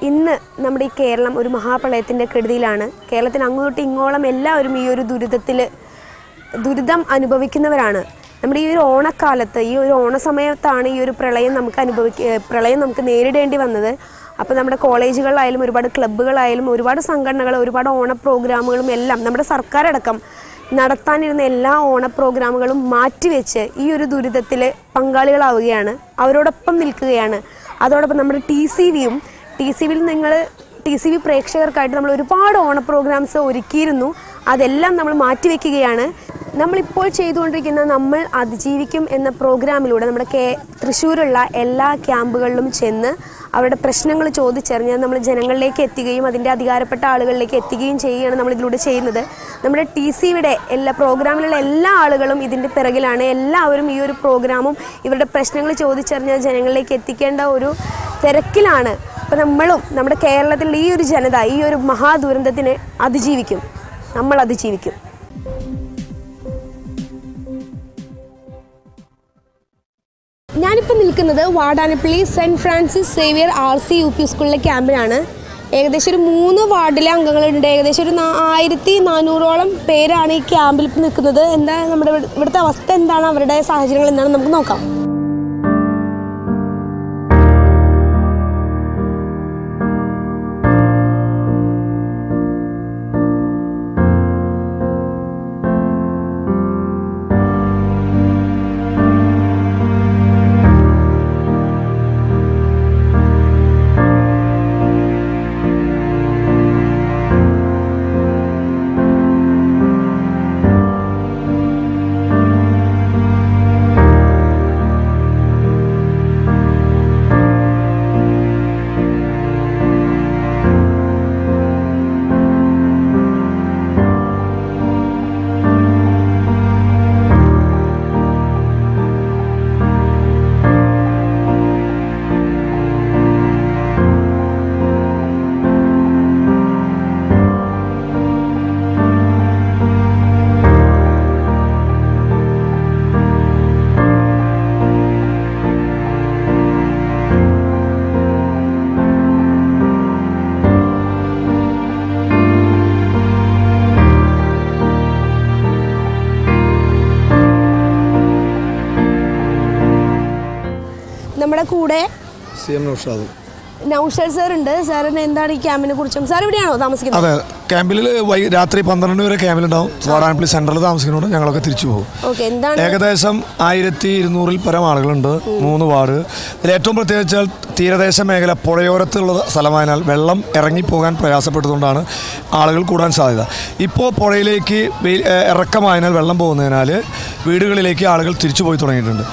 ഇന്ന് നമ്മുടെ ഈ കേരളം ഒരു മഹാപ്രളയത്തിൻ്റെ കെടുതിയിലാണ്. കേരളത്തിന് അങ്ങോട്ട് ഇങ്ങോളം എല്ലാവരും ഈ ഒരു ദുരിതം അനുഭവിക്കുന്നവരാണ്. നമ്മുടെ ഈ ഒരു ഓണക്കാലത്ത്, ഈ ഒരു ഓണസമയത്താണ് ഈ ഒരു പ്രളയം നമുക്ക് നേരിടേണ്ടി വന്നത്. അപ്പോൾ നമ്മുടെ കോളേജുകളിലായാലും ഒരുപാട് ക്ലബ്ബുകളായാലും ഒരുപാട് സംഘടനകൾ, ഒരുപാട് ഓണ പ്രോഗ്രാമുകളും എല്ലാം നമ്മുടെ സർക്കാരടക്കം നടത്താനിരുന്ന എല്ലാ ഓണ പ്രോഗ്രാമുകളും മാറ്റിവെച്ച് ഈ ഒരു ദുരിതത്തിൽ പങ്കാളികളാവുകയാണ്, അവരോടൊപ്പം നിൽക്കുകയാണ്. അതോടൊപ്പം നമ്മുടെ ടി സി വി പ്രേക്ഷകർക്കായിട്ട് നമ്മൾ ഒരുപാട് ഓണ പ്രോഗ്രാംസ് ഒരുക്കിയിരുന്നു. അതെല്ലാം നമ്മൾ മാറ്റിവെക്കുകയാണ്. നമ്മളിപ്പോൾ ചെയ്തുകൊണ്ടിരിക്കുന്ന നമ്മൾ അതിജീവിക്കും എന്ന പ്രോഗ്രാമിലൂടെ നമ്മുടെ തൃശ്ശൂരുള്ള എല്ലാ ക്യാമ്പുകളിലും ചെന്ന് അവരുടെ പ്രശ്നങ്ങൾ ചോദിച്ചറിഞ്ഞ് നമ്മൾ ജനങ്ങളിലേക്ക് എത്തുകയും അതിൻ്റെ അധികാരപ്പെട്ട ആളുകളിലേക്ക് എത്തുകയും ചെയ്യുകയാണ് നമ്മളിതിലൂടെ ചെയ്യുന്നത്. നമ്മുടെ ടി സി വിയുടെ പ്രോഗ്രാമിലുള്ള എല്ലാ ആളുകളും ഇതിൻ്റെ പിറകിലാണ്. എല്ലാവരും ഈ ഒരു പ്രോഗ്രാമും ഇവരുടെ പ്രശ്നങ്ങൾ ചോദിച്ചറിഞ്ഞ് ജനങ്ങളിലേക്ക് എത്തിക്കേണ്ട ഒരു തിരക്കിലാണ്. അപ്പോൾ നമ്മളും നമ്മുടെ കേരളത്തിലുള്ള ഈ ഒരു ജനത ഈ ഒരു മഹാദുരന്തത്തിനെ അതിജീവിക്കും, നമ്മൾ അതിജീവിക്കും. ഞാനിപ്പോൾ നിൽക്കുന്നത് Vadanappally Saint Francis Xavier RC UP സ്കൂളിലെ ക്യാമ്പിലാണ്. ഏകദേശം ഒരു 3 വാർഡിലെ അംഗങ്ങളുണ്ട്. ഏകദേശം ഒരു 1400ഓളം പേരാണ് ഈ ക്യാമ്പിൽ ഇപ്പോൾ നിൽക്കുന്നത്. എന്താണ് നമ്മുടെ ഇവിടുത്തെ അവസ്ഥ, എന്താണ് അവരുടെ സാഹചര്യങ്ങൾ എന്താണെന്ന് നമുക്ക് നോക്കാം. നമ്മുടെ കൂടെ നൗഷാദ് സാർ ഉണ്ട്. സാറിന് എന്താണ് ഈ ക്യാമ്പിനെ കുറിച്ചും, സാർ ഇവിടെയാണോ താമസിക്കുന്നത്? അതെ, ക്യാമ്പിൽ രാത്രി 12 വരെ ക്യാമ്പിലുണ്ടാവും. വാടാനപ്പള്ളി സെൻട്രൽ താമസിക്കുന്നതുകൊണ്ട് ഞങ്ങളൊക്കെ തിരിച്ചു പോകും. ഏകദേശം 1200-ൽ പരം ആളുകളുണ്ട്, 3 വാർഡ്. ഇതിൽ ഏറ്റവും പ്രത്യേകിച്ചാൽ തീരദേശ മേഖല പുഴയോരത്തുള്ള സ്ഥലമായതിനാൽ വെള്ളം ഇറങ്ങിപ്പോകാൻ പ്രയാസപ്പെട്ടതുകൊണ്ടാണ് ആളുകൾ കൂടാൻ സാധ്യത. ഇപ്പോൾ പുഴയിലേക്ക് ഇറക്കമായതിനാൽ വെള്ളം പോകുന്നതിനാൽ വീടുകളിലേക്ക് ആളുകൾ തിരിച്ചു പോയി തുടങ്ങിയിട്ടുണ്ട്.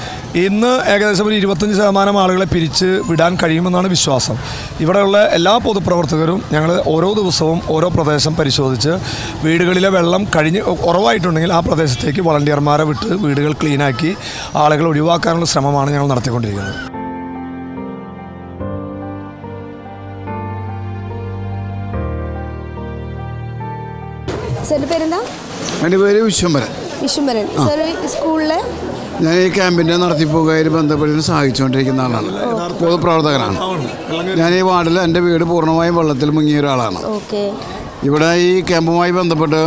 ഇന്ന് ഏകദേശം ഒരു 25% ആളുകളെ പിരിച്ച് വിടാൻ കഴിയുമെന്നാണ് വിശ്വാസം. ഇവിടെയുള്ള എല്ലാ പൊതുപ്രവർത്തകരും ഞങ്ങൾ ഓരോ ദിവസവും ഓരോ പ്രദേശം പരിശോധിച്ച് വീടുകളിലെ വെള്ളം കുറവായിട്ടുണ്ടെങ്കിൽ ആ പ്രദേശത്തേക്ക് വളണ്ടിയർമാരെ വിട്ട് വീടുകൾ ക്ലീനാക്കി ആളുകൾ ഒഴിവാക്കാനുള്ള ശ്രമമാണ് ഞങ്ങൾ നടത്തിക്കൊണ്ടിരിക്കുന്നത്. സാറിൻ്റെ പേരെന്താ? എൻ്റെ പേര് വിശ്വംഭരൻ. സാർ സ്കൂളിലെ ഞാൻ ഈ ക്യാമ്പിൻ്റെ നടത്തിപ്പുകാരി ബന്ധപ്പെട്ട് സഹായിച്ചുകൊണ്ടിരിക്കുന്ന ആളാണ്, പൊതുപ്രവർത്തകനാണ്. ഞാൻ ഈ വാർഡിൽ എൻ്റെ വീട് പൂർണ്ണമായും വെള്ളത്തിൽ മുങ്ങിയ ഒരാളാണ്. ഇവിടെ ഈ ക്യാമ്പുമായി ബന്ധപ്പെട്ട്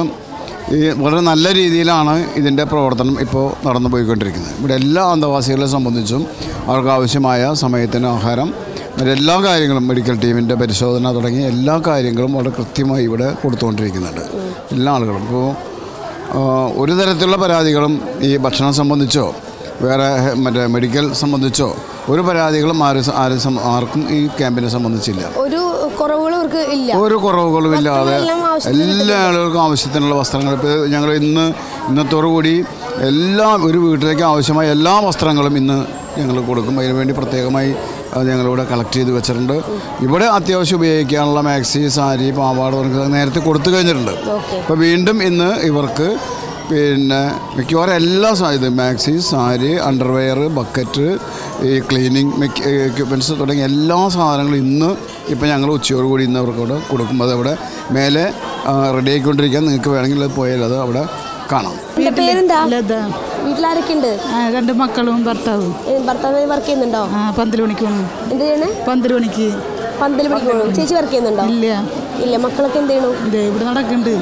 വളരെ നല്ല രീതിയിലാണ് ഇതിൻ്റെ പ്രവർത്തനം ഇപ്പോൾ നടന്നു പോയിക്കൊണ്ടിരിക്കുന്നത്. ഇവിടെ എല്ലാ അന്തേവാസികളെ സംബന്ധിച്ചും അവർക്ക് ആവശ്യമായ സമയത്തിന് ആഹാരം, എല്ലാ കാര്യങ്ങളും മെഡിക്കൽ ടീമിൻ്റെ പരിശോധന തുടങ്ങിയ എല്ലാ കാര്യങ്ങളും വളരെ കൃത്യമായി ഇവിടെ കൊടുത്തുകൊണ്ടിരിക്കുന്നുണ്ട് എല്ലാ ആളുകളും. ഇപ്പോൾ ഒരു തരത്തിലുള്ള പരാതികളും ഈ ഭക്ഷണം സംബന്ധിച്ചോ വേറെ മെഡിക്കൽ സംബന്ധിച്ചോ ഒരു പരാതികളും ആർക്കും ഈ ക്യാമ്പിനെ സംബന്ധിച്ചില്ല. ഒരു കുറവുകളും ഇല്ലാതെ എല്ലാ ആളുകൾക്കും ആവശ്യത്തിനുള്ള വസ്ത്രങ്ങൾ, ഇപ്പോൾ ഞങ്ങൾ ഇന്നത്തോടുകൂടി ഒരു വീട്ടിലേക്ക് ആവശ്യമായ എല്ലാ വസ്ത്രങ്ങളും ഇന്ന് ഞങ്ങൾ കൊടുക്കും. അതിനുവേണ്ടി പ്രത്യേകമായി ഞങ്ങളിവിടെ കളക്ട് ചെയ്ത് വെച്ചിട്ടുണ്ട്. ഇവിടെ അത്യാവശ്യം ഉപയോഗിക്കാനുള്ള മാക്സി, സാരി, പാവാട നേരത്തെ കൊടുത്തു കഴിഞ്ഞിട്ടുണ്ട്. അപ്പോൾ വീണ്ടും ഇന്ന് ഇവർക്ക് മിക്കവാറും എല്ലാ മാക്സി, സാരി, അണ്ടർവെയർ, ബക്കറ്റ്, ഈ ക്ലീനിങ് എക്യുപ്മെൻറ്റ്സ് തുടങ്ങിയ എല്ലാ സാധനങ്ങളും ഇന്ന് ഇപ്പം ഞങ്ങൾ ഉച്ചയോടുകൂടി ഇന്ന് അവർക്കവിടെ കൊടുക്കും. അതവിടെ മേലെ റെഡി ആയിക്കൊണ്ടിരിക്കാൻ നിങ്ങൾക്ക് വേണമെങ്കിൽ അത് പോയാൽ അത് അവിടെ കാണാം. വീട്ടിലാരൊക്കെ ഉണ്ട്? 2 മക്കളും ഭർത്താവും. ഭർത്താവ് വർക്ക് ചെയ്യുന്നുണ്ടോ? 12 മണിക്ക് പോകണം. എന്ത് ചെയ്യണേ? 12 മണിക്ക്. 12 മണിക്ക് പോകണം. ചേച്ചി വർക്ക് ചെയ്യുന്നുണ്ടോ? ഇല്ല. ഇല്ല. മക്കളൊക്കെ എന്ത് ചെയ്യണു? ഇവിടെ നടക്കുന്നുണ്ട്.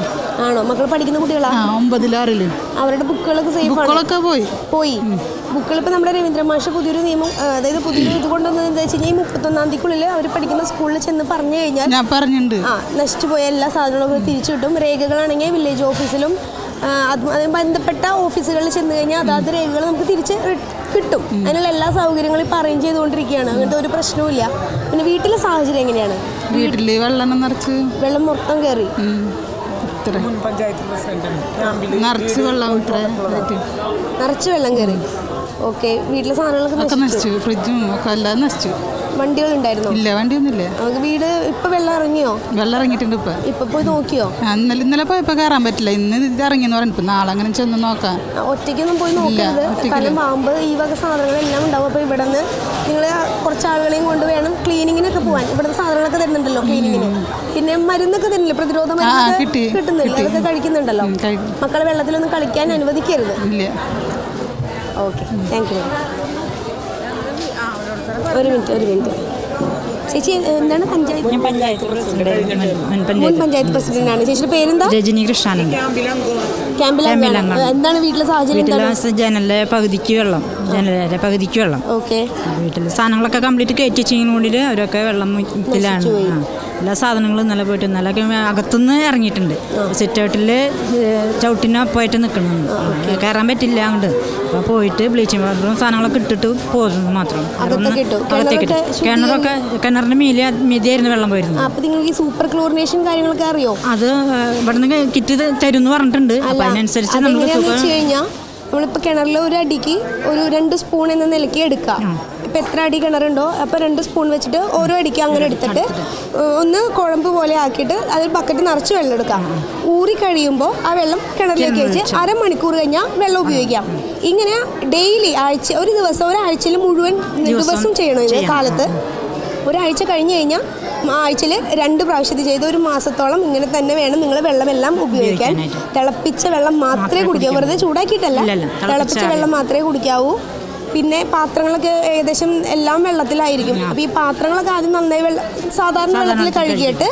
ആണോ? മക്കൾ പഠിക്കുന്ന കുട്ടികളാ? 9, 6. അവരുടെ ബുക്കുകളൊക്കെ സേഫ് ആണ്? ബുക്കുകളൊക്കെ പോയി. ബുക്കുകൾ ഇപ്പോൾ നമ്മുടെ രവീന്ദ്ര മാഷ് പുതിയൊരു നിയമം, അതായത് പുതിയൊരു ഇത് കൊണ്ടുവന്നത് എന്താ വെച്ച് കഴിഞ്ഞാൽ 31-ാം തീയതിക്കുള്ളിൽ അവർ പഠിക്കുന്ന സ്കൂളിൽ ചെന്ന് പറഞ്ഞു കഴിഞ്ഞാൽ ഞാൻ പറഞ്ഞിട്ടുണ്ട് നശിച്ചു പോയ എല്ലാ സാധനങ്ങളും തിരിച്ചു കിട്ടും. രേഖകളാണെങ്കിൽ വില്ലേജ് ഓഫീസിലും അതിന് ബന്ധപ്പെട്ട ഓഫീസുകളിൽ ചെന്ന് കഴിഞ്ഞാൽ അതാത് രേഖകൾ നമുക്ക് തിരിച്ച് കിട്ടും. അതിനുള്ള എല്ലാ സൗകര്യങ്ങളും ഇപ്പോൾ അറേഞ്ച് ചെയ്തുകൊണ്ടിരിക്കുകയാണ്. അങ്ങനത്തെ ഒരു പ്രശ്നവുമില്ല. പിന്നെ വീട്ടിലെ സാഹചര്യം എങ്ങനെയാണ്? വീട്ടിൽ വെള്ളം മൊത്തം കയറി. നിറച്ച് വെള്ളം കയറി. ഓക്കെ. വീട്ടിലെ സാധനങ്ങളൊക്കെ നശിച്ചു. ഫ്രിഡ്ജും ഒക്കെ എല്ലാം നശിച്ചു. വണ്ടികൾ ഉണ്ടായിരുന്നോ? ഇല്ല, വണ്ടിയൊന്നുമില്ല. നമുക്ക് വീട് ഇപ്പൊ വെള്ളം ഇറങ്ങിയോ? വെള്ളം ഇറങ്ങിയിട്ടുണ്ട്. ഇപ്പൊ പോയി നോക്കിയോ? ഇന്നലെ പോയപ്പോ കയറാൻ പറ്റില്ല. ഇന്ന് ഇത് ഇറങ്ങിയെന്ന് പറഞ്ഞിപ്പോ നാളെ അങ്ങനെ ചെന്ന് നോക്കാം. ഒറ്റയ്ക്കൊന്നും പോയി നോക്കരുത്. കാരണം പാമ്പ് ഈ വക സാധനങ്ങളെല്ലാം ഉണ്ടാവും. അപ്പോൾ ഇവിടെ നിന്ന് നിങ്ങൾ കുറച്ച് ആളുകളെയും കൊണ്ട് വേണം ക്ലീനിങ്ങിനൊക്കെ പോകാൻ. ഇവിടുത്തെ സാധനങ്ങളൊക്കെ തരുന്നുണ്ടല്ലോ ക്ലീനിങ്ങിന്. പിന്നെ മരുന്നൊക്കെ തരുന്നില്ല, പ്രതിരോധ മരുന്നൊക്കെ കിട്ടുന്നില്ല. അതൊക്കെ കഴിക്കുന്നുണ്ടല്ലോ. മക്കളെ വെള്ളത്തിലൊന്നും കളിക്കാൻ അനുവദിക്കരുത്. Okay, thank you. ഒരു മിനിറ്റ്. ചേച്ചി എന്താണ്? പഞ്ചായത്ത് പ്രസിഡന്റാണ്. ചേച്ചിയുടെ പേരെന്താ? രജനി കൃഷ്ണാനന്ദ. എന്താണ് വീട്ടിലെ സാഹചര്യം? ജനലിലെ പകുതിക്ക് വെള്ളം. ഓക്കെ. വീട്ടിലെ സാധനങ്ങളൊക്കെ കംപ്ലീറ്റ് കയറ്റി വെച്ചതിനുള്ളിൽ അവരൊക്കെ വെള്ളത്തിലാണ്. എല്ലാ സാധനങ്ങളും ഇന്നലെ പോയിട്ട് ഇന്നലെ അകത്തുനിന്ന് ഇറങ്ങിയിട്ടുണ്ട്. സിറ്റൗട്ടിൽ ചവിട്ടിനൊപ്പമായിട്ട് നിൽക്കുന്നുണ്ട്. കയറാൻ പറ്റില്ല അങ്ങോട്ട്. അപ്പോൾ പോയിട്ട് ബ്ലീച്ചിങ് പൗഡറും സാധനങ്ങളൊക്കെ ഇട്ടിട്ട് പോകുന്നത് മാത്രം. കിണറിന്റെ മീതിയായിരുന്നു വെള്ളം പോയിരുന്നു. അപ്പോൾ നിങ്ങൾക്ക് ഈ സൂപ്പർ ക്ലോറിനേഷൻ കാര്യങ്ങളൊക്കെ അറിയോ? അത് ഇവിടുന്ന് കിറ്റ് തരും എന്ന് പറഞ്ഞിട്ടുണ്ട്. അപ്പോൾ അതിനനുസരിച്ച് നമ്മളിപ്പോൾ കിണറിൽ ഒരു അടിക്ക് ഒരു 2 സ്പൂൺ എന്ന നിലയ്ക്ക് എടുക്കുക. ഇപ്പം എത്ര അടി കിണറുണ്ടോ അപ്പോൾ 2 സ്പൂൺ വെച്ചിട്ട് ഓരോ അടിക്ക് അങ്ങനെ എടുത്തിട്ട് ഒന്ന് കുഴമ്പ് പോലെ ആക്കിയിട്ട് അതിൽ ബക്കറ്റ് നിറച്ച് വെള്ളം എടുക്കാം. ഊറി കഴിയുമ്പോൾ ആ വെള്ളം കിണറിലേക്ക് വെച്ച് അരമണിക്കൂർ കഴിഞ്ഞാൽ വെള്ളം ഉപയോഗിക്കാം. ഇങ്ങനെ ഡെയിലി ഒരാഴ്ചയിൽ മുഴുവൻ ദിവസം ചെയ്യണം. ഇത് കാലത്ത് ഒരാഴ്ച കഴിഞ്ഞ് കഴിഞ്ഞാൽ ആഴ്ചയിൽ 2 പ്രാവശ്യത്തിൽ ചെയ്ത് 1 മാസത്തോളം ഇങ്ങനെ തന്നെ വേണം നിങ്ങൾ വെള്ളമെല്ലാം ഉപയോഗിക്കാൻ. തിളപ്പിച്ച വെള്ളം മാത്രമേ കുടിക്കാവൂ. വെറുതെ ചൂടാക്കിയിട്ടല്ല, തിളപ്പിച്ച വെള്ളം മാത്രമേ കുടിക്കാവൂ. പിന്നെ പാത്രങ്ങളൊക്കെ ഏകദേശം എല്ലാം വെള്ളത്തിലായിരിക്കും. അപ്പോൾ ഈ പാത്രങ്ങളൊക്കെ ആദ്യം നന്നായി സാധാരണ വെള്ളത്തിൽ കഴുകിയിട്ട്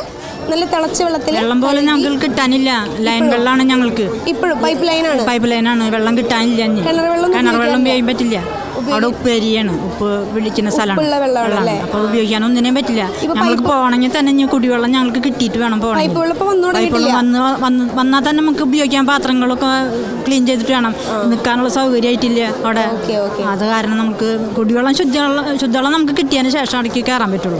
നല്ല തിളച്ച വെള്ളത്തിൽ. വെള്ളം പോലെ ഞങ്ങൾക്ക് കിട്ടാനില്ല. ലൈൻ വെള്ളമാണ് ഞങ്ങൾക്ക് ഇപ്പോഴും. പൈപ്പ് ലൈനാണ്. വെള്ളം കിട്ടാനില്ല. കിണർ വെള്ളം ഉപയോഗിക്കാൻ പറ്റില്ല. അവിടെ ഉപ്പേരിയാണ്. ഉപ്പ് വിളിക്കുന്ന സ്ഥലമാണ്. അപ്പോൾ ഉപയോഗിക്കാൻ ഒന്നിനും പറ്റില്ല. ഞങ്ങൾക്ക് പോകണമെങ്കിൽ തന്നെ കുടിവെള്ളം ഞങ്ങൾക്ക് കിട്ടിയിട്ട് വേണം പോകണം. പൈപ്പ് വന്നാൽ തന്നെ നമുക്ക് ഉപയോഗിക്കാൻ പാത്രങ്ങളൊക്കെ ക്ലീൻ ചെയ്തിട്ട് വേണം. നിൽക്കാനുള്ള സൗകര്യമായിട്ടില്ല അവിടെ. അത് കാരണം നമുക്ക് കുടിവെള്ളം ശുദ്ധവെള്ളം നമുക്ക് കിട്ടിയതിന് ശേഷം അടയ്ക്ക് കയറാൻ പറ്റുള്ളൂ.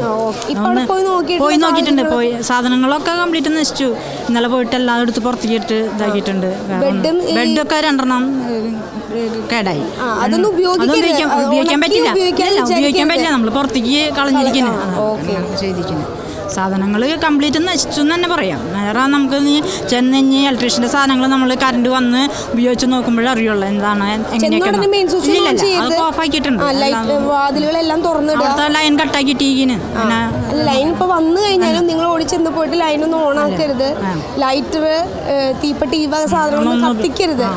പോയി നോക്കിയിട്ടുണ്ട്. സാധനങ്ങളൊക്കെ കംപ്ലീറ്റ് നശിച്ചു. ഇന്നലെ പോയിട്ട് എല്ലാം എടുത്ത് പുറത്തേക്ക് ഇട്ട് ഇതാക്കിയിട്ടുണ്ട്. ബെഡൊക്കെ 2 കേടായി. ഉപയോഗിക്കാൻ പറ്റില്ല. നമ്മൾ പുറത്തേക്ക് കളഞ്ഞിരിക്കുന്നു. സാധനങ്ങൾ കംപ്ലീറ്റ് നശിച്ചു എന്ന് തന്നെ പറയാം. വേറെ നമുക്ക് ചെന്ന് ഇലക്ട്രീഷ്യൻ്റെ സാധനങ്ങൾ നമ്മൾ കറണ്ട് വന്ന് ഉപയോഗിച്ച് നോക്കുമ്പോഴേ അറിയുള്ളൂ എന്താണ് എങ്ങനെയൊക്കെ. ഓഫാക്കിയിട്ടുണ്ട്. ലൈൻ കട്ടാക്കിയിട്ടിരിക്കുന്നു. ലൈൻ ഇപ്പോൾ വന്നു കഴിഞ്ഞാലും നിങ്ങൾ ഓടിച്ചെന്ന് പോയിട്ട് ലൈനൊന്നും ഓൺ ആക്കരുത്. ലൈറ്റർ, തീപ്പെട്ടി, ഈ വക സാധനങ്ങളൊന്നും കത്തിക്കരുത്.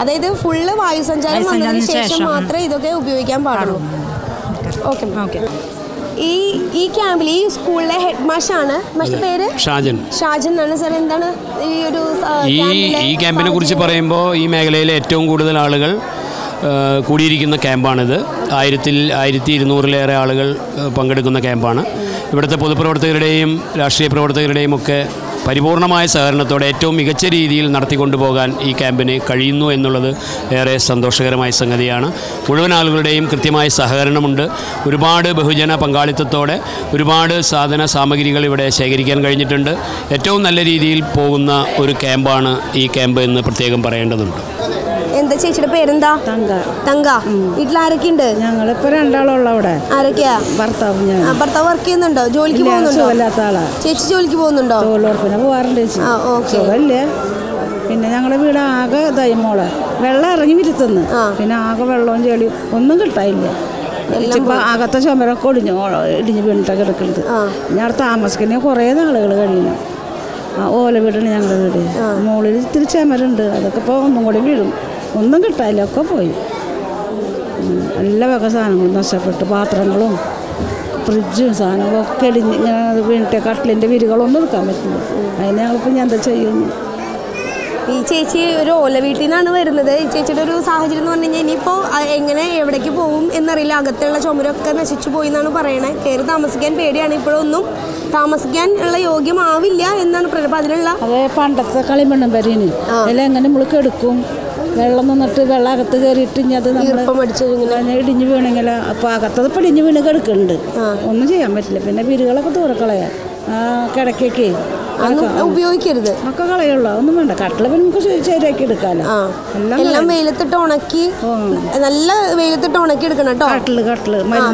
അതായത് ഫുള്ള് വായുസഞ്ചാരം വന്നതിന് ശേഷം മാത്രമേ ഇതൊക്കെ ഉപയോഗിക്കാൻ പാടുള്ളൂ. ഓക്കെ. ഈ ക്യാമ്പിൽ ഈ സ്കൂളിലെ ഹെഡ് മാഷാണ്. മാഷിന്റെ പേര് ഷാജൻ ആണ്. സാർ എന്താണ് ഈ ക്യാമ്പിനെ കുറിച്ച് പറയുമ്പോൾ ഈ മേഖലയിലെ ഏറ്റവും കൂടുതൽ ആളുകൾ കൂടിയിരിക്കുന്ന ക്യാമ്പാണിത്. 1200-ലേറെ ആളുകൾ പങ്കെടുക്കുന്ന ക്യാമ്പാണ്. ഇവിടുത്തെ പൊതുപ്രവർത്തകരുടെയും രാഷ്ട്രീയ പ്രവർത്തകരുടെയും ഒക്കെ പരിപൂർണമായ സഹകരണത്തോടെ ഏറ്റവും മികച്ച രീതിയിൽ നടത്തിക്കൊണ്ടുപോകാൻ ഈ ക്യാമ്പിന് കഴിയുന്നു എന്നുള്ളത് ഏറെ സന്തോഷകരമായ സംഗതിയാണ്. മുഴുവൻ ആളുകളുടെയും കൃത്യമായ സഹകരണമുണ്ട്. ഒരുപാട് ബഹുജന പങ്കാളിത്തത്തോടെ ഒരുപാട് സാധന സാമഗ്രികൾ ഇവിടെ ശേഖരിക്കാൻ കഴിഞ്ഞിട്ടുണ്ട്. ഏറ്റവും നല്ല രീതിയിൽ പോകുന്ന ഒരു ക്യാമ്പാണ് ഈ ക്യാമ്പ് എന്ന് പ്രത്യേകം പറയേണ്ടതുണ്ട്. എന്താ ചേച്ചിയുടെ പേരെന്താ? തങ്ക. വീട്ടിൽ ആരൊക്കെ ഉണ്ട്? ഞങ്ങളിപ്പോൾ 2 ആളുള്ള അവിടെ. ആരൊക്കെയാ? ഭർത്താവ് വർക്ക് ചെയ്യുന്നുണ്ടോ? ജോലിക്ക് പോകുന്നുണ്ടോ? ചേച്ചി ജോലിക്ക് പോകുന്നുണ്ടോ? പോവാറുണ്ട്. പിന്നെ ഞങ്ങളുടെ വീട് ആകെ മോളെ വെള്ളം ഇറങ്ങി വിരുത്തുന്നു. പിന്നെ ആകെ വെള്ളവും ചെളിയും ഒന്നും കിട്ടാനില്ല. ഇപ്പം അകത്തെ ചുമരൊക്കെ ഇടിഞ്ഞ് വീണിട്ടൊക്കെ എടുക്കുന്നത്. ഞാൻ താമസിക്കുന്ന കുറേ നാളുകൾ കഴിയുന്നു. ഓല വീടാണ് ഞങ്ങളുടെ വീട്. മുകളിൽ ഇത്തിരി ചുമരുണ്ട്. അതൊക്കെ ഇപ്പോൾ ഒന്നും കൂടി വീഴും. ഒന്നും കിട്ടാനില്ല, ഒക്കെ പോയി. എല്ലാ വക സാധനങ്ങളും നഷ്ടപ്പെട്ടു. പാത്രങ്ങളും ഫ്രിഡ്ജും സാധനങ്ങളും ഒക്കെ ഇടിഞ്ഞ് ഇങ്ങനെ വീണിട്ട് കട്ടിലിൻ്റെ വിരികളൊന്നും എടുക്കാൻ പറ്റില്ല. അതിന് ഞങ്ങളിപ്പോൾ ഞാൻ എന്താ ചെയ്യുന്നു? ഈ ചേച്ചി ഒരു ഓല വീട്ടിൽ നിന്നാണ് വരുന്നത്. ഈ ചേച്ചിയുടെ ഒരു സാഹചര്യം എന്ന് പറഞ്ഞു കഴിഞ്ഞാൽ ഇനിയിപ്പോൾ എങ്ങനെ എവിടേക്ക് പോകും എന്നറിയില്ല. അകത്തുള്ള ചുമരൊക്കെ നശിച്ചു പോയി എന്നാണ് പറയണത്. കയറി താമസിക്കാൻ പേടിയാണ്. ഇപ്പോഴൊന്നും താമസിക്കാൻ ഉള്ള യോഗ്യമാവില്ല എന്നാണ് പറയുന്നത്. അപ്പോൾ അതിനുള്ള അതേ പണ്ടത്തെ കളിമണ്ണും വരീന് അതിൽ എങ്ങനെ നമ്മൾ കെടുക്കും? വെള്ളം നിന്നിട്ട് വെള്ളം അകത്ത് കയറിയിട്ട് ഇനി അത് നമ്മൾ ഇടിഞ്ഞ് വീണെങ്കിൽ അപ്പോൾ അകത്തത് ഇപ്പോൾ ഇടിഞ്ഞ് വീണ് കിടക്കുന്നുണ്ട്. ഒന്നും ചെയ്യാൻ പറ്റില്ല. പിന്നെ വിരികളൊക്കെ ദൂരെ കളയാം. കിടക്കൊക്കെ ഉപയോഗിക്കരുത്, ഒക്കെ കളയുള്ളൂ. ഒന്നും വേണ്ട. കട്ടില് പിന്നെ നമുക്ക് ശരിയാക്കി എടുക്കാമല്ലോ. എല്ലാം വെയിലത്തിട്ട് ഉണക്കി, നല്ല വെയിലത്തിട്ട് ഉണക്കി എടുക്കണം കേട്ടോ. കട്ടില്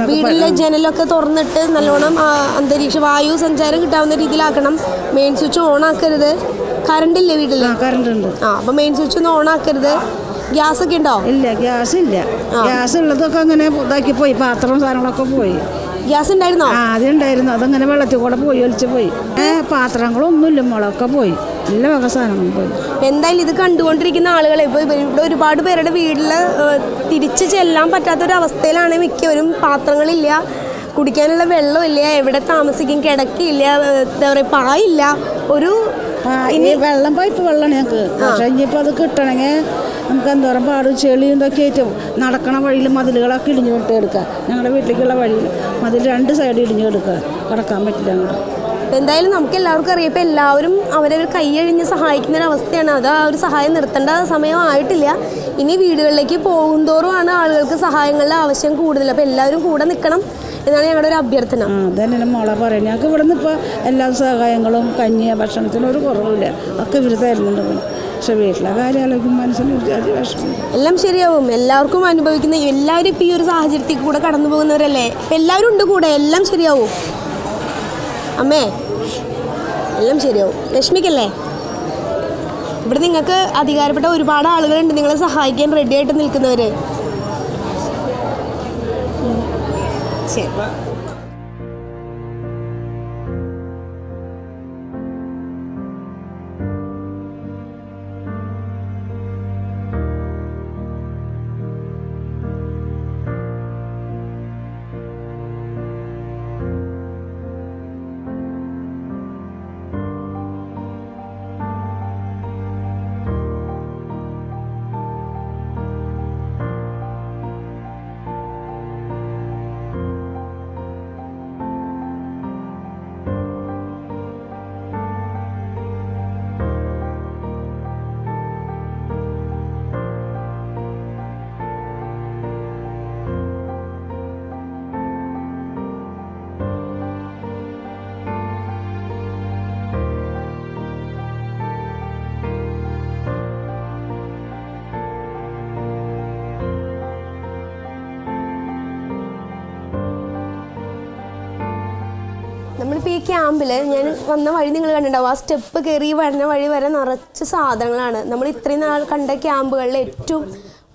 വീട്ടിലെ ജനലൊക്കെ തുറന്നിട്ട് നല്ലോണം അന്തരീക്ഷ വായു സഞ്ചാരം കിട്ടാവുന്ന രീതിയിലാക്കണം. മെയിൻ സ്വിച്ച് ഓൺ ആക്കരുത്. കറണ്ട് ഇല്ലേ വീട്ടിൽ? കറണ്ട് ഉണ്ട്. അപ്പോൾ മെയിൻ സ്വിച്ച് ഒന്നും ഓൺ ആക്കരുത്. ഗ്യാസ് ഒക്കെ ഉണ്ടോ? ഇല്ല, ഗ്യാസ് ഇല്ല. ഗ്യാസ് ഉള്ളതൊക്കെ അങ്ങനെ ഇതാക്കി പോയി. പാത്രം സാധനങ്ങളൊക്കെ പോയി. ഗ്യാസ് ഉണ്ടായിരുന്നോ? ആദ്യം ഉണ്ടായിരുന്നു. അതങ്ങനെ വെള്ളത്തിൽ കൂടെ പോയി ഒലിച്ച് പോയി. പാത്രങ്ങളൊന്നുമില്ല, മുളകൊക്കെ പോയി. എല്ലാ വക സാധനങ്ങളും പോയി. എന്തായാലും ഇത് കണ്ടുകൊണ്ടിരിക്കുന്ന ആളുകളെ ഇപ്പോൾ ഇവിടെ ഒരുപാട് പേരുടെ വീട്ടിൽ തിരിച്ച് ചെല്ലാൻ പറ്റാത്തൊരവസ്ഥയിലാണ് മിക്കവരും. പാത്രങ്ങളില്ല, കുടിക്കാനുള്ള വെള്ളമില്ല, എവിടെ താമസിക്കും, കിടക്കില്ല, എന്താ പറയുക, പായില്ല. ഒരു വെള്ളം പൈപ്പ് വെള്ളമാണ് ഞങ്ങൾക്ക്. പക്ഷേ ഇനിയിപ്പോൾ അത് കിട്ടണമെങ്കിൽ നമുക്ക് എന്തോരം പാടും. ചെളി ഇതൊക്കെ ഏറ്റവും നടക്കണ വഴിയിൽ മതിലുകളൊക്കെ ഇടിഞ്ഞു വിട്ട് എടുക്കുക. ഞങ്ങളുടെ വീട്ടിലേക്കുള്ള വഴിയിൽ മതിൽ 2 സൈഡ് ഇടിഞ്ഞു എടുക്കുക. കിടക്കാൻ പറ്റില്ല അങ്ങോട്ട്. എന്തായാലും നമുക്ക് എല്ലാവർക്കും അറിയാം, ഇപ്പം എല്ലാവരും അവരൊരു കൈയഴിഞ്ഞ് സഹായിക്കുന്നൊരവസ്ഥയാണ്. അത് ആ ഒരു സഹായം നിർത്തേണ്ട സമയമായിട്ടില്ല. ഇനി വീടുകളിലേക്ക് പോകുന്തോറുമാണ് ആളുകൾക്ക് സഹായങ്ങളുടെ ആവശ്യം കൂടുതൽ. അപ്പോൾ എല്ലാവരും കൂടെ നിൽക്കണം എന്നാണ് ഞങ്ങളുടെ ഒരു അഭ്യർത്ഥന. അതന്നെ മോളെ പറയാം. ഞങ്ങൾക്ക് ഇവിടെ നിന്ന് ഇപ്പോൾ എല്ലാ സഹായങ്ങളും കഞ്ഞി ഭക്ഷണത്തിനും ഒരു കുറവില്ല, ഒക്കെ ഇവർ തരുന്നുണ്ട്. പക്ഷെ വീട്ടിലെ കാര്യം ആലോചിക്കും മനസ്സിന് വിഷമം. എല്ലാം ശരിയാവും. എല്ലാവർക്കും അനുഭവിക്കുന്ന എല്ലാവരും ഇപ്പം ഈ ഒരു സാഹചര്യത്തിൽ കൂടെ കടന്നു പോകുന്നവരല്ലേ. ഇപ്പം എല്ലാവരും ഉണ്ട് കൂടെ. എല്ലാം ശരിയാവും അമ്മേ, എല്ലാം ശരിയാവും. വിഷമിക്കല്ലേ. ഇവിടെ നിങ്ങൾക്ക് അധികാരപ്പെട്ട ഒരുപാട് ആളുകളുണ്ട് നിങ്ങളെ സഹായിക്കാൻ റെഡി ആയിട്ട് നിൽക്കുന്നവർ. ശരി. നമ്മളിപ്പോൾ ഈ ക്യാമ്പിൽ ഞാൻ വന്ന വഴി നിങ്ങൾ കണ്ടിട്ടുണ്ടാവും. ആ സ്റ്റെപ്പ് കയറി വരുന്ന വഴി വരെ നിറച്ച് സാധനങ്ങളാണ്. നമ്മൾ ഇത്രയും നാൾ കണ്ട ക്യാമ്പുകളിൽ ഏറ്റവും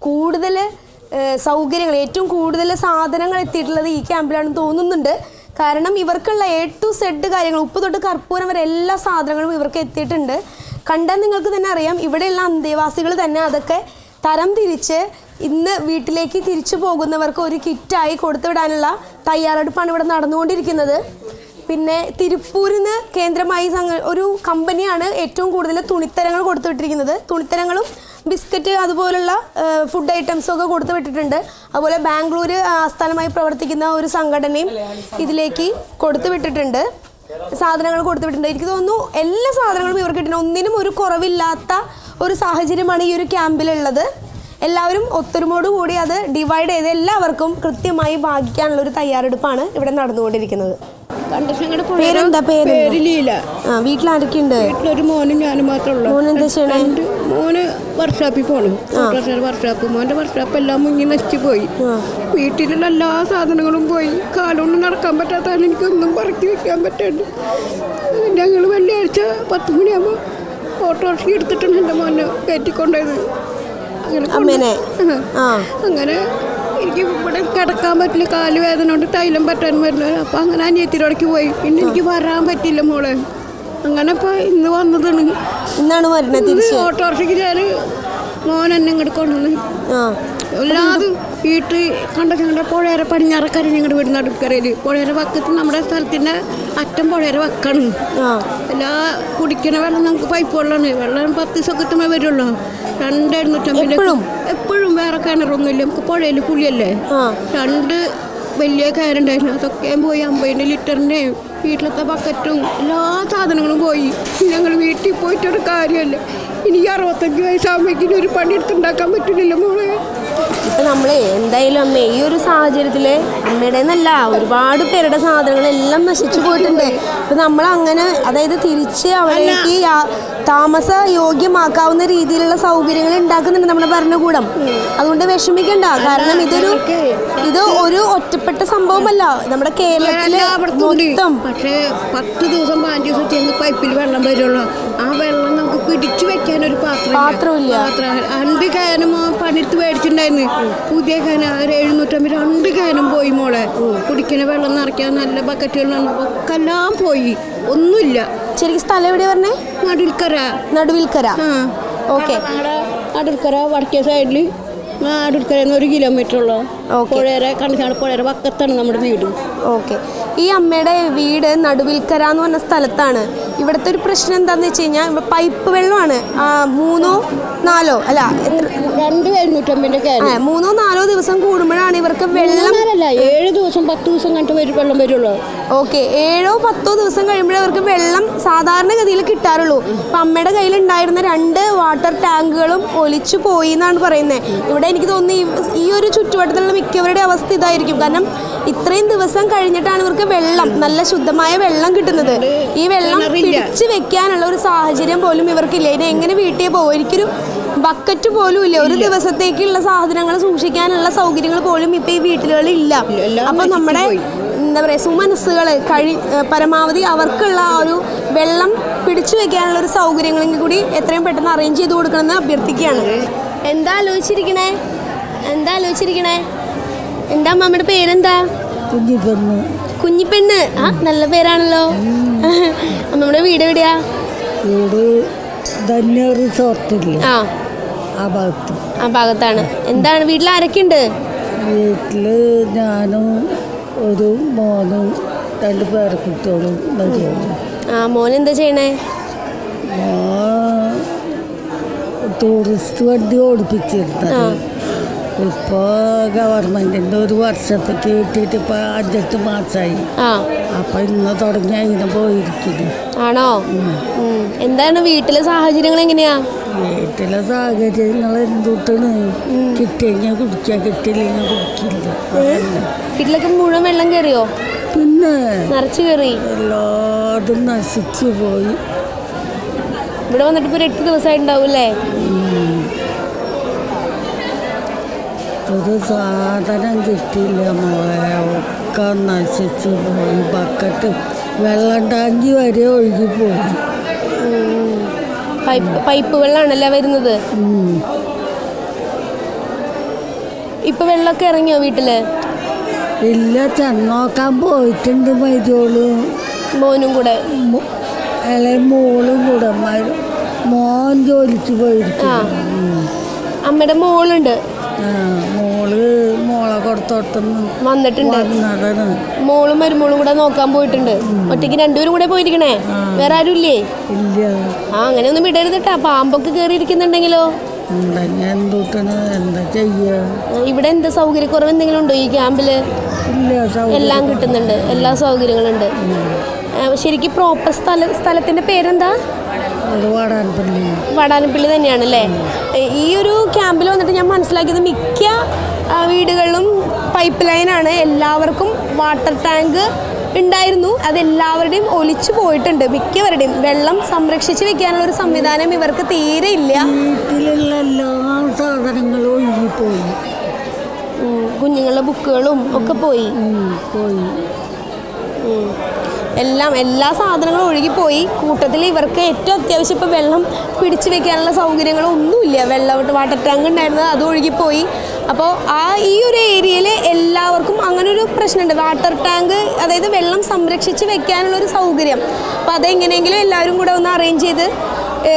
കൂടുതൽ സൗകര്യങ്ങൾ, ഏറ്റവും കൂടുതൽ സാധനങ്ങൾ എത്തിയിട്ടുള്ളത് ഈ ക്യാമ്പിലാണെന്ന് തോന്നുന്നുണ്ട്. കാരണം ഇവർക്കുള്ള A to Z കാര്യങ്ങൾ, ഉപ്പ് തൊട്ട് കർപ്പൂരം വരെ എല്ലാ സാധനങ്ങളും ഇവർക്ക് എത്തിയിട്ടുണ്ട്. കണ്ടാൽ നിങ്ങൾക്ക് തന്നെ അറിയാം. ഇവിടെയുള്ള അന്തേവാസികൾ തന്നെ അതൊക്കെ തരം തിരിച്ച് ഇന്ന് വീട്ടിലേക്ക് തിരിച്ചു പോകുന്നവർക്ക് ഒരു കിറ്റായി കൊടുത്തുവിടാനുള്ള തയ്യാറെടുപ്പാണ് ഇവിടെ നടന്നുകൊണ്ടിരിക്കുന്നത്. പിന്നെ തിരുപ്പൂരിൽ നിന്ന് കേന്ദ്രമായി ഒരു കമ്പനിയാണ് ഏറ്റവും കൂടുതൽ തുണിത്തരങ്ങൾ കൊടുത്തുവിട്ടിരിക്കുന്നത്. തുണിത്തരങ്ങളും ബിസ്ക്കറ്റ് അതുപോലുള്ള ഫുഡ് ഐറ്റംസും ഒക്കെ കൊടുത്തു വിട്ടിട്ടുണ്ട്. അതുപോലെ ബാംഗ്ലൂർ ആസ്ഥാനമായി പ്രവർത്തിക്കുന്ന ഒരു സംഘടനയും ഇതിലേക്ക് കൊടുത്തു വിട്ടിട്ടുണ്ട്, സാധനങ്ങൾ കൊടുത്തു വിട്ടിട്ടുണ്ട്. എനിക്ക് തോന്നുന്നു എല്ലാ സാധനങ്ങളും ഇവർക്ക് കിട്ടുന്ന, ഒന്നിനും ഒരു കുറവില്ലാത്ത ഒരു സാഹചര്യമാണ് ഈ ഒരു ക്യാമ്പിലുള്ളത്. എല്ലാവരും ഒത്തൊരുമോടുകൂടി അത് ഡിവൈഡ് ചെയ്ത് എല്ലാവർക്കും കൃത്യമായി ഭാഗിക്കാനുള്ള ഒരു തയ്യാറെടുപ്പാണ് ഇവിടെ നടന്നുകൊണ്ടിരിക്കുന്നത്. പേരെന്താ? പേര് ലീല. വീട്ടിലാരൊക്കെയുണ്ട്? വീട്ടിലൊരു മോനും ഞാനും മാത്രമേ ഉള്ളൂ. മോനെന്താ ചെയ്യണേ? മോന് വർക്ക്ഷോപ്പിൽ പോകണം. വർക്ക്ഷോപ്പ്. മോൻ്റെ വർക്ക്ഷോപ്പ് എല്ലാം മുങ്ങി നശിച്ചു പോയി. വീട്ടിലുള്ള എല്ലാ സാധനങ്ങളും പോയി. കാലൊന്നും നടക്കാൻ പറ്റാത്തതാണ്. എനിക്കൊന്നും പറക്കി വെക്കാൻ പറ്റുന്നുണ്ട്. ഞങ്ങൾ വെള്ളിയാഴ്ച 10 മണിയാകുമ്പോൾ ഓട്ടോറിക്ഷ എടുത്തിട്ടാണ് എൻ്റെ മോനെ കയറ്റിക്കൊണ്ടത്. അങ്ങനെ എനിക്ക് ഇവിടെ കിടക്കാൻ പറ്റില്ല, കാല് വേദന കൊണ്ട് തൈലം പറ്റാൻ വരുന്നത്. അപ്പം അങ്ങനെ അനിയത്തിരോടേക്ക് പോയി. പിന്നെ എനിക്ക് വരാൻ പറ്റില്ല മോളെ. അങ്ങനെ ഇപ്പോൾ ഇന്ന് വന്നതാണ്. ഇന്നാണ് വരുന്നത്. ഓട്ടോറിക്ഷയ്ക്ക് ഞാൻ മോൻ എന്നെ ഇങ്ങോട്ട് കൊണ്ടുവന്ന് എല്ലാതും വീട്ടിൽ കണ്ട ഞങ്ങളുടെ പുഴയുടെ പടിഞ്ഞാറക്കര ഞങ്ങളുടെ വീട് നടുക്കരയിൽ പുഴയുടെ വക്കത്ത് നമ്മുടെ സ്ഥലത്തിൻ്റെ അറ്റം പുഴയുടെ വക്കാണ്. എല്ലാ കുടിക്കുന്ന വെള്ളം നമുക്ക് പൈപ്പ് വെള്ളമാണ്. വെള്ളം 10 ദിവസമൊക്കെ വരുള്ളൂ. 2,750 എപ്പോഴും വേറെ കിണറൊന്നുമില്ല. നമുക്ക് പുഴയിൽ കുളിയല്ലേ. 2 വലിയ കയറുണ്ടായിരുന്നു. അതൊക്കെ പോയി 50 ലിറ്ററിൻ്റെയും വീട്ടിലത്തെ ബക്കറ്റും എല്ലാ സാധനങ്ങളും പോയി. ഞങ്ങൾ വീട്ടിൽ പോയിട്ടൊരു കാര്യമല്ല. എനിക്ക് 65 വയസ്സാകുമ്പോഴേക്കും ഒരു പണിയെടുത്തുണ്ടാക്കാൻ പറ്റില്ലല്ലോ മോളെ. ഇപ്പം നമ്മളെ എന്തായാലും അമ്മേ ഈ ഒരു സാഹചര്യത്തിൽ അമ്മയുടെ എന്നല്ല ഒരുപാട് പേരുടെ സാധനങ്ങളെല്ലാം നശിച്ചു പോയിട്ടുണ്ട്. ഇപ്പം നമ്മൾ അങ്ങനെ അതായത് തിരിച്ച് അവിടേക്ക് താമസ യോഗ്യമാക്കാവുന്ന രീതിയിലുള്ള സൗകര്യങ്ങൾ ഉണ്ടാക്കുന്നുണ്ട് നമ്മുടെ ഭരണകൂടം. അതുകൊണ്ട് വിഷമിക്കണ്ട. കാരണം ഇത് ഒരു ഒറ്റപ്പെട്ട സംഭവമല്ല. നമ്മുടെ കേരളത്തിലെ മൊത്തം. പക്ഷേ 10 ദിവസം 15 ദിവസം ചെന്ന് പൈപ്പിൽ വെള്ളം വരുള്ളൂ. ആ വെള്ളം നമുക്ക് പിടിച്ചു വെക്കാനൊരു പാത്രമില്ല. 2 കാനും പണിയെടുത്ത് മേടിച്ചിട്ടുണ്ടായിരുന്നു. പുതിയ കാന 750 2 കാനും പോയി മോളെ. കുടിക്കുന്ന വെള്ളം നിറയ്ക്കാൻ നല്ല ബക്കറ്റുകളാണ്. ഒക്കെ എല്ലാം പോയി. ഒന്നുമില്ല. ശരിക്കും സ്ഥലം എവിടെയാ പറഞ്ഞേ? നടുവിൽക്കര. ഓക്കെ. നടുവിൽക്കര വടക്കേ സൈഡിൽ നടുവിൽക്കരന്ന് 1 കിലോമീറ്ററുള്ള പുഴയുടെ കണിച്ചാണ്. പുഴയുടെ വക്കത്താണ് നമ്മുടെ വീട്. ഓക്കെ. ഈ അമ്മയുടെ വീട് നടുവിൽക്കര എന്ന് പറഞ്ഞ സ്ഥലത്താണ്. ഇവിടുത്തെ ഒരു പ്രശ്നം എന്താണെന്ന് വെച്ച് കഴിഞ്ഞാൽ ഇവിടെ പൈപ്പ് വെള്ളമാണ്. 3 4 അല്ല 3 4 ദിവസം കൂടുമ്പോഴാണ് ഇവർക്ക് വെള്ളം. 7 ദിവസം 10 ദിവസം കണ്ടിട്ട് വെള്ളം വരുള്ളൂ. ഓക്കെ. 7 10 ദിവസം കഴിയുമ്പോഴേ അവർക്ക് വെള്ളം സാധാരണഗതിയിൽ കിട്ടാറുള്ളൂ. അപ്പം അമ്മയുടെ കയ്യിലുണ്ടായിരുന്ന 2 വാട്ടർ ടാങ്കുകളും ഒലിച്ചു പോയി എന്നാണ് പറയുന്നത്. ഇവിടെ എനിക്ക് തോന്നുന്നു ഈ ഒരു ചുറ്റുവട്ടത്തിലുള്ള മിക്കവരുടെ അവസ്ഥ ഇതായിരിക്കും. കാരണം ഇത്രയും ദിവസം കഴിഞ്ഞിട്ടാണ് ഇവർക്ക് വെള്ളം, നല്ല ശുദ്ധമായ വെള്ളം കിട്ടുന്നത്. ഈ വെള്ളം പിടിച്ചു വെക്കാനുള്ള ഒരു സാഹചര്യം പോലും ഇവർക്കില്ല. ഇനി എങ്ങനെ വീട്ടിൽ പോകും? എനിക്കൊരു ബക്കറ്റ് പോലും ഇല്ല. ഒരു ദിവസത്തേക്കുള്ള സാധനങ്ങൾ സൂക്ഷിക്കാനുള്ള സൗകര്യങ്ങൾ പോലും ഇപ്പം ഈ വീട്ടിലുകളിൽ ഇല്ല. അപ്പം നമ്മുടെ എന്താ പറയുക സുമനസ്സുകൾ പരമാവധി അവർക്കുള്ള ഒരു വെള്ളം പിടിച്ചു വെക്കാനുള്ള ഒരു സൗകര്യങ്ങളെങ്കിൽ കൂടി എത്രയും പെട്ടെന്ന് അറേഞ്ച് ചെയ്ത് കൊടുക്കണമെന്ന് അഭ്യർത്ഥിക്കുകയാണ്. എന്താ ആലോചിച്ചിരിക്കണേ? എന്താ അമ്മയുടെ പേരെന്താ? കുഞ്ഞിപ്പെണ്ണ്. നല്ല പേരാണല്ലോ. അമ്മയുടെ വീട് എവിടെയാ? ആ ഭാഗത്താണ്. എന്താണ് വീട്ടിൽ ആരൊക്കെയുണ്ട്? വീട്ടില് ഞാനും ഒരു മോനും 2 പേരക്കുട്ടികളും. മോൻ എന്താ ചെയ്യണേ? ടൂറിസ്റ്റ് വണ്ടി ഓടിപ്പിച്ചിരുന്നത്. ഇപ്പോൾ ഗവൺമെൻറ്റിൻ്റെ ഒരു വർഷത്തേക്ക് കിട്ടിയിട്ട് ഇപ്പോൾ 5-8 മാസമായി. അപ്പം ഇന്ന് തുടങ്ങി അതിനെ പോയിരിക്കുന്നു. ആണോ? എന്താണ് വീട്ടിലെ സാഹചര്യങ്ങൾ എങ്ങനെയാ? വീട്ടിലെ സാഹചര്യങ്ങൾ എന്തുട്ടാണ്? കിട്ടിയെങ്കിൽ കുടിക്കുക, കിട്ടിയില്ലെങ്കിൽ കുടിക്കില്ല. വീട്ടിലൊക്കെ മുഴുവൻ വെള്ളം കയറിയോ? പിന്നെ നിറച്ചു കയറി. എല്ലാതും നശിച്ചു പോയി. ഇവിടെ വന്നിട്ട് ഇപ്പോൾ 8 ദിവസമായിട്ടുണ്ടാവും അല്ലേ? ഒരു സാധനം കിട്ടിയില്ല മോളെ. ഒക്കെ നശിച്ചു പോയി. ബക്കറ്റ് വെള്ളം ടാങ്കി വരെ ഒഴുകിപ്പോയി. പൈപ്പ് വെള്ളമാണല്ലേ വരുന്നത്? ഇപ്പൊ വെള്ളമൊക്കെ ഇറങ്ങിയോ വീട്ടില്? ഇല്ല, ചെന്നോക്കാൻ പോയിട്ടുണ്ട് മൈജോള് മോനും കൂടെ. മോളും കൂടെ. മോൻ ജോലിക്ക് പോയിരിക്കും. അമ്മയുടെ മോളുണ്ട്. മോളെ കൊടുത്തോട്ടൊന്നും വന്നിട്ടുണ്ട്. മോളും മരുമോളും കൂടെ നോക്കാൻ പോയിട്ടുണ്ട്. ഒറ്റയ്ക്ക് 2 പേരും കൂടെ പോയിരിക്കണേ? വേറെ ആരും ഇല്ലേ? ഇല്ല. അങ്ങനെ ഒന്നും വിടരുതട്ടാ. പാമ്പൊക്കെ കയറിയിരിക്കുന്നുണ്ടെങ്കിലോ? എന്താ ചെയ്യാ? ഇവിടെ എന്താ സൗകര്യക്കുറവ് എന്തെങ്കിലും ഉണ്ടോ ഈ ക്യാമ്പില്? എല്ലാം കിട്ടുന്നുണ്ട്. എല്ലാ സൗകര്യങ്ങളുണ്ട്. ശരിക്കും പ്രോപ്പർ സ്ഥലത്തിന്റെ പേരെന്താ? വാടാനപ്പള്ളി തന്നെയാണല്ലേ? ഈ ഒരു ക്യാമ്പിൽ വന്നിട്ട് ഞാൻ മനസ്സിലാക്കിയത് മിക്ക വീടുകളിലും പൈപ്പ് ലൈനാണ്. എല്ലാവർക്കും വാട്ടർ ടാങ്ക് ഉണ്ടായിരുന്നു. അതെല്ലാവരുടെയും ഒലിച്ചു പോയിട്ടുണ്ട്. മിക്കവരുടെയും വെള്ളം സംരക്ഷിച്ച് വെക്കാനുള്ള ഒരു സംവിധാനം ഇവർക്ക് തീരെ ഇല്ല. വീട്ടിലുള്ള എല്ലാ സാധനങ്ങളും ഒഴുകിപ്പോയി. കുഞ്ഞുങ്ങളുടെ ബുക്കുകളും ഒക്കെ പോയി. എല്ലാ സാധനങ്ങളും ഒഴുകിപ്പോയി. കൂട്ടത്തിൽ ഇവർക്ക് ഏറ്റവും അത്യാവശ്യം ഇപ്പോൾ വെള്ളം പിടിച്ചു വെക്കാനുള്ള സൗകര്യങ്ങളൊന്നുമില്ല. വാട്ടർ ടാങ്ക് ഉണ്ടായിരുന്നത് അത് ഒഴുകിപ്പോയി. അപ്പോൾ ഈ ഒരു ഏരിയയിൽ എല്ലാവർക്കും അങ്ങനൊരു പ്രശ്നമുണ്ട്. വാട്ടർ ടാങ്ക്, അതായത് വെള്ളം സംരക്ഷിച്ച് വെക്കാനുള്ളൊരു സൗകര്യം. അപ്പോൾ അതെങ്ങനെയെങ്കിലും എല്ലാവരും കൂടെ ഒന്ന് അറേഞ്ച് ചെയ്ത്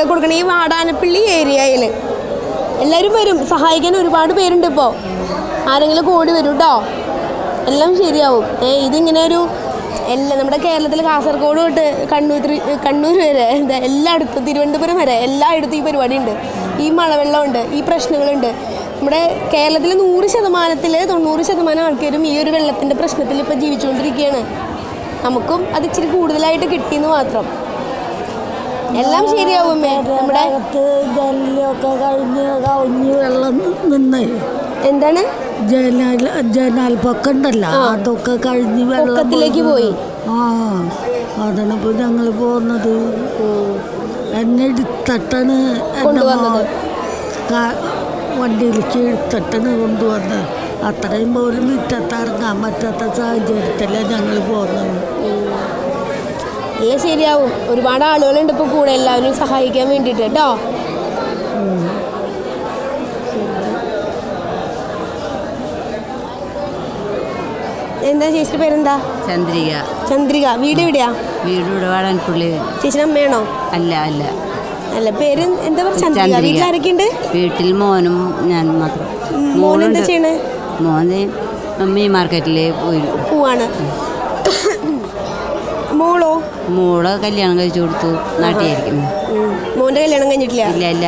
കൊടുക്കണം ഈ വാടാനപ്പള്ളി ഏരിയയിൽ. എല്ലാവരും വരും, സഹായിക്കാൻ ഒരുപാട് പേരുണ്ട്. ഇപ്പോൾ ആരെങ്കിലും കൂടി വരും കേട്ടോ, എല്ലാം ശരിയാവും. ഇതിങ്ങനെ ഒരു നമ്മുടെ കേരളത്തിൽ കാസർഗോഡ് തൊട്ട് കണ്ണൂർ വരെ എല്ലായിടത്തും, തിരുവനന്തപുരം വരെ എല്ലായിടത്തും ഈ പരിപാടി ഉണ്ട്. ഈ മഴവെള്ളമുണ്ട്, ഈ പ്രശ്നങ്ങളുണ്ട്. നമ്മുടെ കേരളത്തിൽ 100%-ൽ 90% ആൾക്കാരും ഈ ഒരു വെള്ളത്തിൻ്റെ പ്രശ്നത്തിൽ ഇപ്പോൾ ജീവിച്ചുകൊണ്ടിരിക്കുകയാണ്. നമുക്കും അത് ഇച്ചിരി കൂടുതലായിട്ട് കിട്ടിയെന്ന് മാത്രം. എല്ലാം ശരിയാവും. നമ്മുടെ ജനലൊക്കെ കവിഞ്ഞ് വെള്ളം നിന്ന് എന്താണ് ജനാൽപ്പൊക്കം ഉണ്ടല്ലോ, അതൊക്കെ കഴിഞ്ഞ് വെള്ളത്തിലേക്ക് പോയി. അതാണ് ഇപ്പോൾ ഞങ്ങൾ പോകുന്നത്. എന്നെ എടുത്തിട്ടാണ് വണ്ടിയിലേക്ക് എടുത്തിട്ടാണ് കൊണ്ടുവന്നത്. അത്രയും പോലും മുറ്റത്ത് ഇറങ്ങാൻ പറ്റാത്ത സാഹചര്യത്തിലാണ് ഞങ്ങൾ പോകുന്നത്. എല്ലാം ശരിയാവും. ഒരുപാട് ആളുകളുണ്ട് ഇപ്പോൾ കൂടെ, എല്ലാവരും സഹായിക്കാൻ വേണ്ടിയിട്ട് കേട്ടോ. എന്താ ചേച്ചിയുടെ പേരെന്താ? ചന്ദ്രിക. ചന്ദ്രിക. വീട് എവിടെയാ? വീട് ഇവിടെ വാടാൻപുള്ളി. ചേച്ചിയുടെ അമ്മയാണോ? അല്ല അല്ല അല്ല, പേര് എന്താ പറയുക? ചന്ദ്രിക. വീട്ടിൽ ആരൊക്കെ ഉണ്ട്? വീട്ടിൽ മോനും ഞാൻ മാത്രം. മോൻ എന്താ ചെയ്യണേ? മോന് മീൻ മാർക്കറ്റിൽ പോവാണ്. മോളോ? മോള് കല്യാണം കഴിച്ചു കൊടുത്തു, നാട്ടിലായിരിക്കുന്നു. മോന്റെ കല്യാണം കഴിഞ്ഞിട്ടില്ല? ഇല്ല ഇല്ല.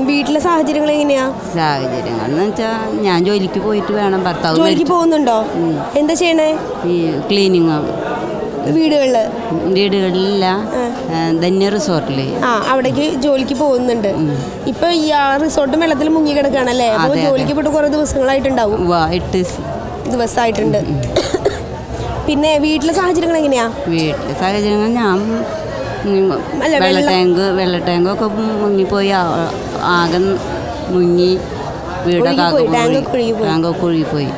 വീട്ടിലെ സാഹചര്യങ്ങൾ എങ്ങനെയാ? സാഹചര്യങ്ങൾ എന്ന് വെച്ചാൽ ഞാൻ ജോലിക്ക് പോയിട്ട് വേണം. ഭർത്താവ് ജോലിക്ക് പോകുന്നുണ്ടോ? എന്താ ചെയ്യണേ? ഈ ക്ലീനിങ് വീടുകളിലില്ല, ധന്യ റിസോർട്ടിൽ. അവിടേക്ക് ജോലിക്ക് പോകുന്നുണ്ട്. ഇപ്പൊ ഈ റിസോർട്ടും വെള്ളത്തിൽ മുങ്ങി കിടക്കുകയാണല്ലേ? അപ്പൊ ജോലിക്ക് പോയിട്ട് കുറെ ദിവസങ്ങളായിട്ടുണ്ടാവും. 8 ദിവസമായിട്ടുണ്ട്. പിന്നെ വീട്ടിലെ സാഹചര്യങ്ങൾ എങ്ങനെയാ? വീട്ടിലെ സാഹചര്യങ്ങൾ ഞാൻ വെള്ള ടാങ്കൊക്കെ മുങ്ങിപ്പോയി, ആകെ മുങ്ങി, വീടൊക്കെ ടാങ്കൊക്കെ ഒഴുകിപ്പോയി.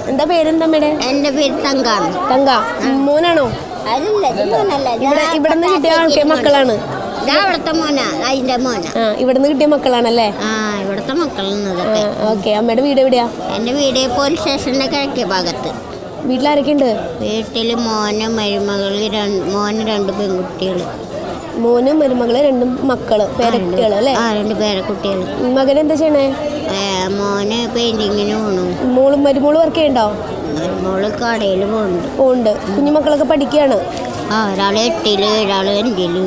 എന്താ പേരെന്താ അമ്മയുടെ? എൻ്റെ പേര് തങ്കാണ്. തങ്ക. മോനാണോ? ഇവിടുന്ന് കിട്ടിയ ആൾക്കാർ മക്കളാണ്? ഇവിടുത്തെ മോനാ, അതിന്റെ മോനാ. ഇവിടുന്ന് കിട്ടിയ മക്കളാണല്ലേ? ഇവിടുത്തെ മക്കളാണ്. ഓക്കെ. അമ്മയുടെ വീട് എവിടെയാ? എൻ്റെ വീട് പോലീസ് സ്റ്റേഷന്റെ കിഴക്കേ ഭാഗത്ത്. വീട്ടിലാരൊക്കെ ഉണ്ട്? വീട്ടിൽ മോന് മരുമകള്, മോന് 2 പെൺകുട്ടികൾ. മോനും മരുമകള് 2 മക്കള്, പേരക്കുട്ടികൾ അല്ലേ? 2 പേരക്കുട്ടികൾ. മകൻ എന്താ ചെയ്യണേ? മോന് പെയിന്റിങ്ങിന് പോണു. മരുമോള് വർക്ക് ചെയ്യണ്ടോ? മരുമോള് കടയിൽ പോകുന്നുണ്ട്. കുഞ്ഞുമക്കളൊക്കെ പഠിക്കുകയാണ്? ഒരാള് 8-ല്, ഒരാള് 5-ല്.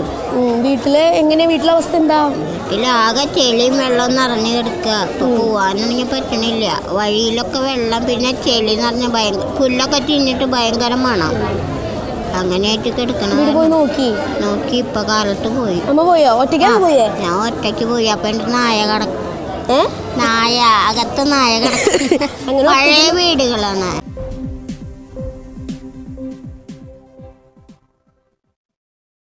വീട്ടില് എങ്ങനെയാ? വീട്ടിലെ അവസ്ഥ എന്താ? വീട്ടിലാകെ ചെളിയും വെള്ളം നിറഞ്ഞു കിടക്കുക. ഇപ്പൊ പോവാനാണെങ്കിൽ പറ്റണില്ല. വഴിയിലൊക്കെ വെള്ളം, പിന്നെ ചെളി നിറഞ്ഞ പുല്ലൊക്കെ തിന്നിട്ട് ഭയങ്കര മണം. അങ്ങനെയായിട്ട് കിടക്കണം. നോക്കി ഇപ്പൊ കാലത്ത് പോയി. അമ്മ പോയോ? ഒറ്റയ്ക്കാണ് പോയേ? ഞാൻ ഒറ്റയ്ക്ക് പോയി. അപ്പൊ എന്റെ നായ അകത്ത് നായ കിടക്കും. പഴയ വീടുകളാണ്.